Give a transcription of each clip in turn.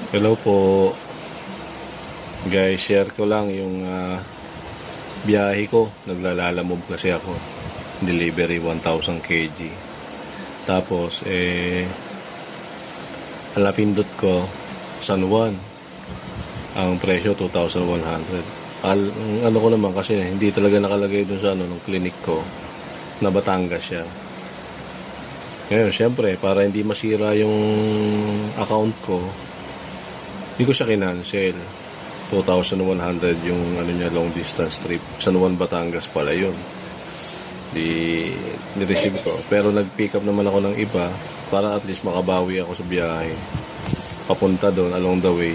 Hello po guys, share ko lang yung biyahe ko. Naglalalamove kasi ako, delivery 1000 kg. Tapos alapindot ko San Juan, ang presyo 2,100. Ang ano ko naman kasi hindi talaga nakalagay dun sa ng clinic ko na Batangas siya. Ngayon syempre para hindi masira yung account ko, hindi ko siya kinancel. 2,100 yung ano niya, long distance trip. San Juan, Batangas pala yun. Ni-receive ko. Pero nag-pick up naman ako ng iba para at least makabawi ako sa biyahe. Papunta doon, along the way,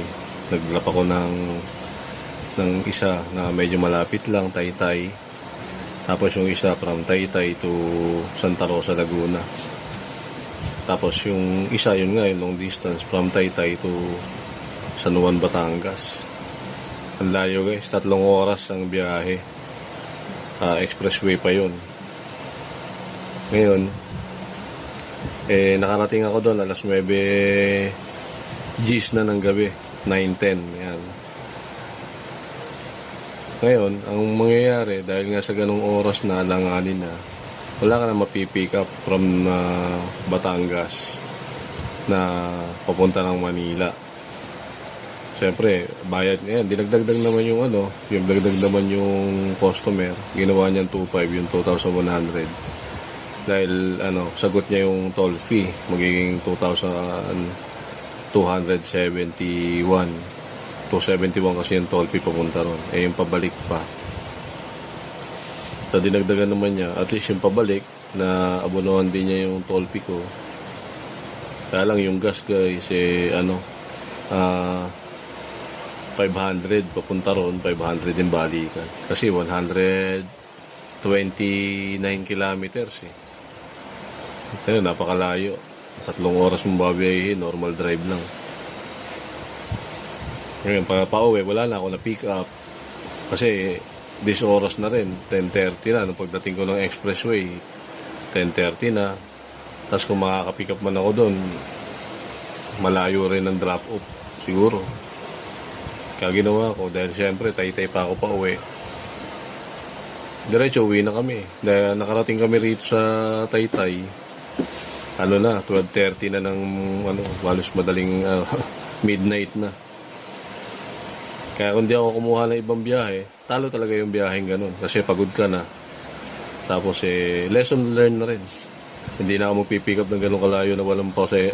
naglap ako ng isa na medyo malapit lang, Taytay. Tapos yung isa from Taytay to Santa Rosa, Laguna. Tapos yung isa, yun nga, yung long distance from Taytay to San Juan, Batangas. Ang layo guys, 3 oras ang biyahe. Expressway pa yun. Ngayon nakarating ako doon alas 9 Gs na ng gabi, 9:10. Yan. Ngayon ang mangyayari, dahil nga sa ganung oras na alanganin na, wala ka na mapipick up from Batangas na papunta ng Manila. Siyempre, bayad yan. Dinagdagdag naman yung yung dagdag naman yung customer. Ginawa niyan 2,500, yung 2,100. Dahil sagot niya yung toll fee, magiging 2,271. 271 kasi yung toll fee papunta ron. Yung pabalik pa. So, dinagdagan naman niya. At least yung pabalik, na abonohan din niya yung toll fee ko. Kaya lang yung gas guys, 500 papunta ron, 500 din balikan. Kasi 129 kilometers Kaya napakalayo. 3 oras mong babiyahin, normal drive lang. Ngayon, pauwi, wala na ako na pick up. Kasi 10 oras na rin, 10:30 na. Nung pagdating ko ng expressway, 10:30 na. Tapos kung makaka-pick up man ako doon, malayo rin ang drop off siguro. Kaya ginawa ko, dahil siyempre Taytay pa ako pa uwi, diretso uwi na kami. Dahil nakarating kami rito sa Taytay, 12:30 na ng halos madaling midnight na. Kaya kung di ako kumuha ng ibang biyahe, talo talaga yung biyaheng ganun, kasi pagod ka na. Tapos lesson learned na rin. Hindi na ako magpipick up ng ganun kalayo na walang pause